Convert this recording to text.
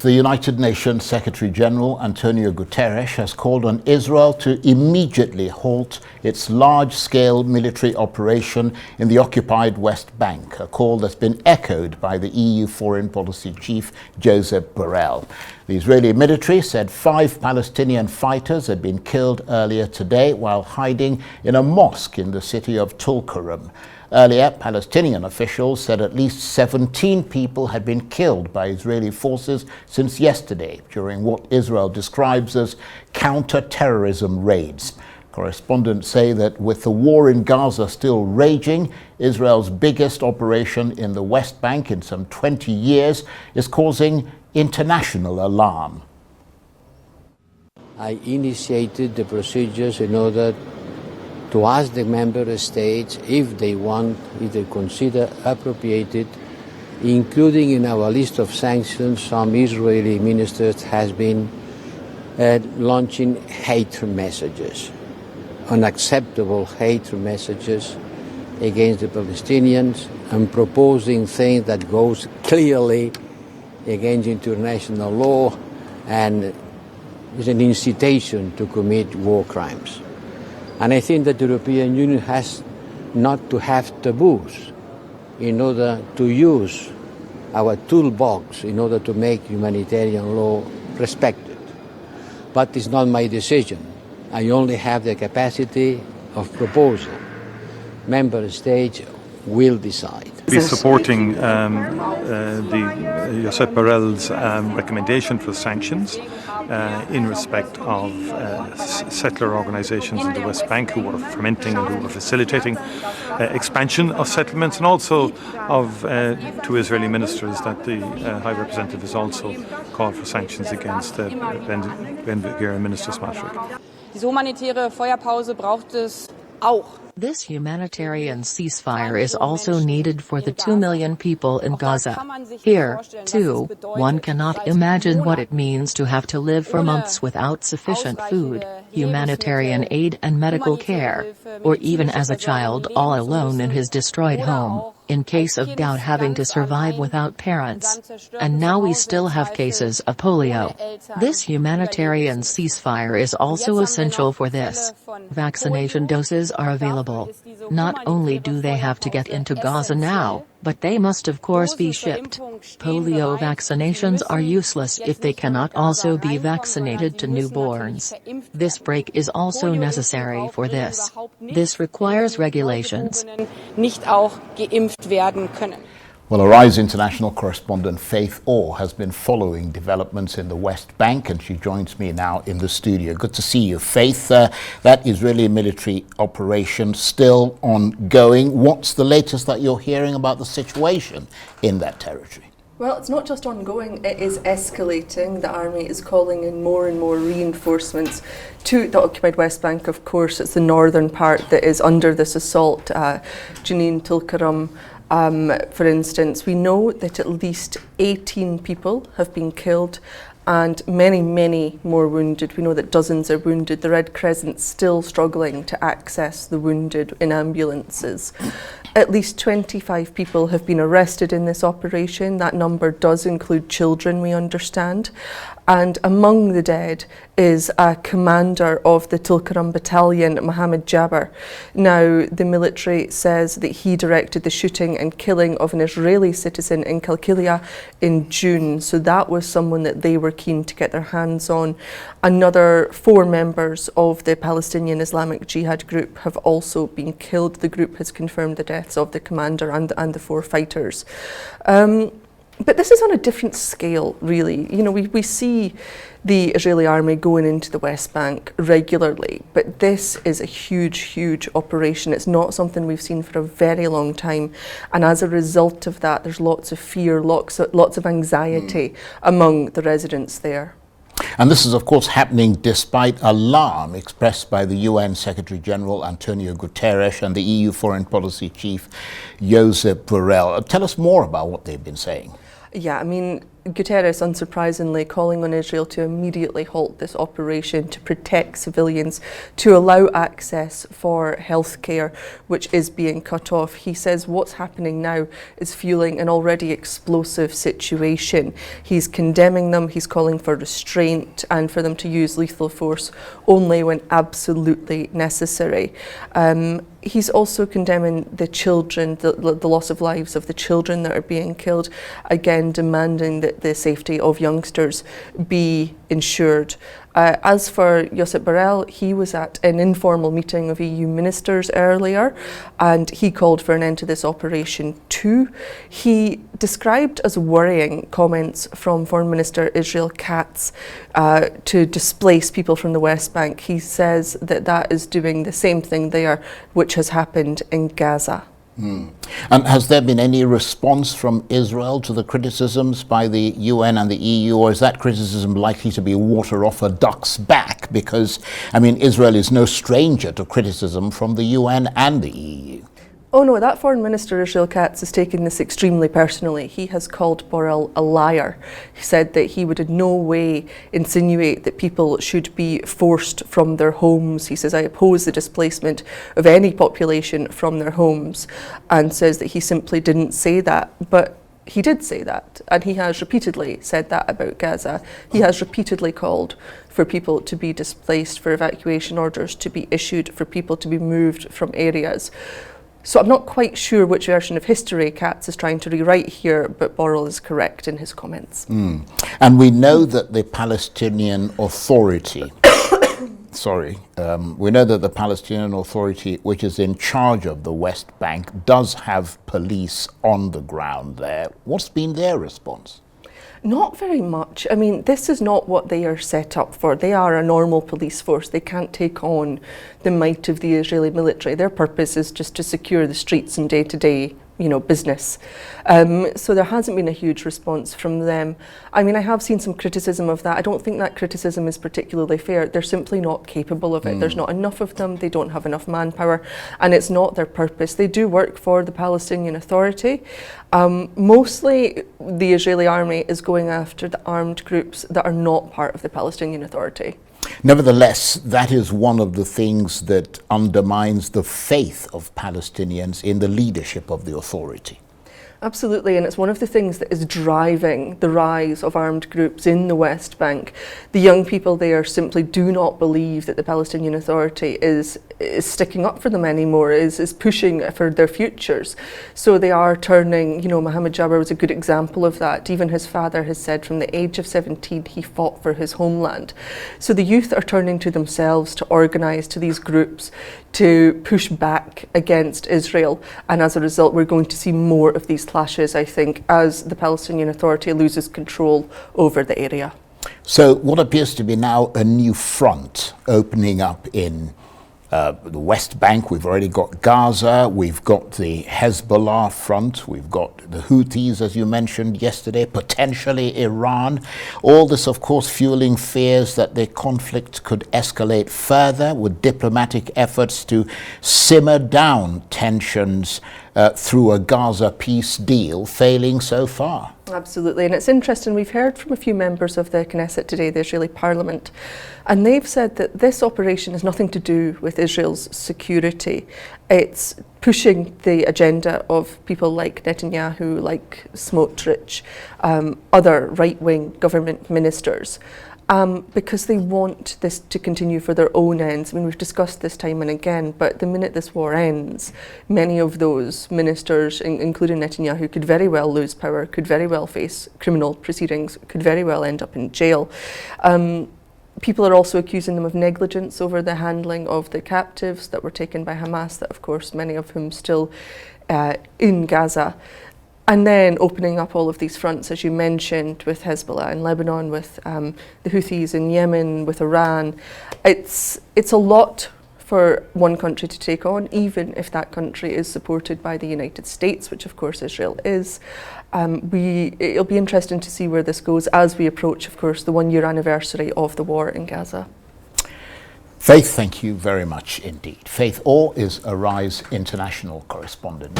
The United Nations Secretary-General Antonio Guterres has called on Israel to immediately halt its large-scale military operation in the occupied West Bank, a call that's been echoed by the EU Foreign Policy Chief Joseph Borrell. The Israeli military said 5 Palestinian fighters had been killed earlier today while hiding in a mosque in the city of Tulkarem. Earlier, Palestinian officials said at least 17 people had been killed by Israeli forces since yesterday during what Israel describes as counter-terrorism raids. Correspondents say that with the war in Gaza still raging, Israel's biggest operation in the West Bank in some 20 years is causing international alarm. I initiated the procedures in order to ask the member states if they consider appropriated, including in our list of sanctions, some Israeli ministers has been launching hate messages, unacceptable hate messages against the Palestinians and proposing things that goes clearly against international law and is an incitation to commit war crimes. And I think that the European Union has not to have taboos in order to use our toolbox in order to make humanitarian law respected. But it's not my decision. I only have the capacity of proposal. Member states will decide. Be supporting Josep Borrell's recommendation for sanctions in respect of settler organisations in the West Bank who were fomenting and who were facilitating expansion of settlements, and also of two Israeli ministers that the High Representative has also called for sanctions against Ben-Gvir and Minister Smatrak. Diese humanitäre Feuerpause braucht es auch. This humanitarian ceasefire is also needed for the 2 million people in Gaza. Here, too, one cannot imagine what it means to have to live for months without sufficient food, humanitarian aid and medical care, or even as a child all alone in his destroyed home, in case of gout having to survive without parents. And now we still have cases of polio. This humanitarian ceasefire is also essential for this. Vaccination doses are available. Not only do they have to get into Gaza now, but they must of course be shipped. Polio vaccinations are useless if they cannot also be vaccinated to newborns. This break is also necessary for this. This requires regulations. Well, Arise International correspondent Faith Orr has been following developments in the West Bank, and she joins me now in the studio. Good to see you, Faith. That Israeli military operation still ongoing. What's the latest that you're hearing about the situation in that territory? Well, it's not just ongoing, it is escalating. The army is calling in more and more reinforcements to the occupied West Bank. Of course, it's the northern part that is under this assault, Jenin, Tulkarem. For instance, we know that at least 18 people have been killed and many, many more wounded. We know that dozens are wounded. The Red Crescent's still struggling to access the wounded in ambulances. At least 25 people have been arrested in this operation. That number does include children, we understand. And among the dead is a commander of the Tulkarem battalion, Mohammed Jabber. Now, the military says that he directed the shooting and killing of an Israeli citizen in Kalkilia in June. So that was someone that they were keen to get their hands on. Another 4 members of the Palestinian Islamic Jihad group have also been killed. The group has confirmed the deaths of the commander and the 4 fighters. But this is on a different scale, really. You know, we see the Israeli army going into the West Bank regularly, but this is a huge, huge operation. It's not something we've seen for a very long time. And as a result of that, there's lots of fear, lots of anxiety among the residents there. And this is, of course, happening despite alarm expressed by the UN Secretary-General Antonio Guterres and the EU Foreign Policy Chief Josep Borrell. Tell us more about what they've been saying. Yeah, I mean, Guterres, unsurprisingly, calling on Israel to immediately halt this operation, to protect civilians, to allow access for healthcare, which is being cut off. He says what's happening now is fueling an already explosive situation. He's condemning them, he's calling for restraint and for them to use lethal force only when absolutely necessary. He's also condemning the children, the loss of lives of the children that are being killed, again demanding that the safety of youngsters be ensured. As for Josep Borrell, he was at an informal meeting of EU ministers earlier, and he called for an end to this operation too. He described as worrying comments from Foreign Minister Israel Katz to displace people from the West Bank. He says that that is doing the same thing there, which has happened in Gaza. And has there been any response from Israel to the criticisms by the UN and the EU, or is that criticism likely to be water off a duck's back? Because, I mean, Israel is no stranger to criticism from the UN and the EU. Oh no, that Foreign Minister Israel Katz is taking this extremely personally. He has called Borrell a liar. He said that he would in no way insinuate that people should be forced from their homes. He says, I oppose the displacement of any population from their homes, and says that he simply didn't say that. But he did say that, and he has repeatedly said that about Gaza. He has repeatedly called for people to be displaced, for evacuation orders to be issued, for people to be moved from areas. So I'm not quite sure which version of history Katz is trying to rewrite here, but Borrell is correct in his comments. And we know that the Palestinian Authority, we know that the Palestinian Authority, which is in charge of the West Bank, does have police on the ground there. What's been their response? Not very much. I mean, this is not what they are set up for. They are a normal police force. They can't take on the might of the Israeli military. Their purpose is just to secure the streets and day-to-day, business. So there hasn't been a huge response from them. I mean, I have seen some criticism of that. I don't think that criticism is particularly fair. They're simply not capable of it. There's not enough of them. They don't have enough manpower, and it's not their purpose. They do work for the Palestinian Authority. Mostly the Israeli army is going after the armed groups that are not part of the Palestinian Authority. Nevertheless, that is one of the things that undermines the faith of Palestinians in the leadership of the authority. Absolutely, and it's one of the things that is driving the rise of armed groups in the West Bank. The young people there simply do not believe that the Palestinian Authority is sticking up for them anymore, is pushing for their futures. So they are turning, Mohammed Jabbar was a good example of that. Even his father has said from the age of 17 he fought for his homeland. So the youth are turning to themselves to organise to these groups to push back against Israel, and as a result we're going to see more of these clashes, I think, as the Palestinian Authority loses control over the area. So what appears to be now a new front opening up in the West Bank. We've already got Gaza, we've got the Hezbollah front, we've got the Houthis, as you mentioned yesterday, potentially Iran. All this, of course, fueling fears that the conflict could escalate further with diplomatic efforts to simmer down tensions through a Gaza peace deal, failing so far. Absolutely, and it's interesting, we've heard from a few members of the Knesset today, the Israeli parliament, and they've said that this operation has nothing to do with Israel's security. It's pushing the agenda of people like Netanyahu, like Smotrich, other right-wing government ministers. Because they want this to continue for their own ends. I mean, we've discussed this time and again, but the minute this war ends, many of those ministers, including Netanyahu, could very well lose power, could very well face criminal proceedings, could very well end up in jail. People are also accusing them of negligence over the handling of the captives that were taken by Hamas, that of course many of whom still in Gaza. And then opening up all of these fronts, as you mentioned, with Hezbollah in Lebanon, with the Houthis in Yemen, with Iran. It's a lot for one country to take on, even if that country is supported by the United States, which of course Israel is. It'll be interesting to see where this goes as we approach, of course, the 1-year anniversary of the war in Gaza. Faith, thank you very much indeed. Faith Orr is Arise international correspondent.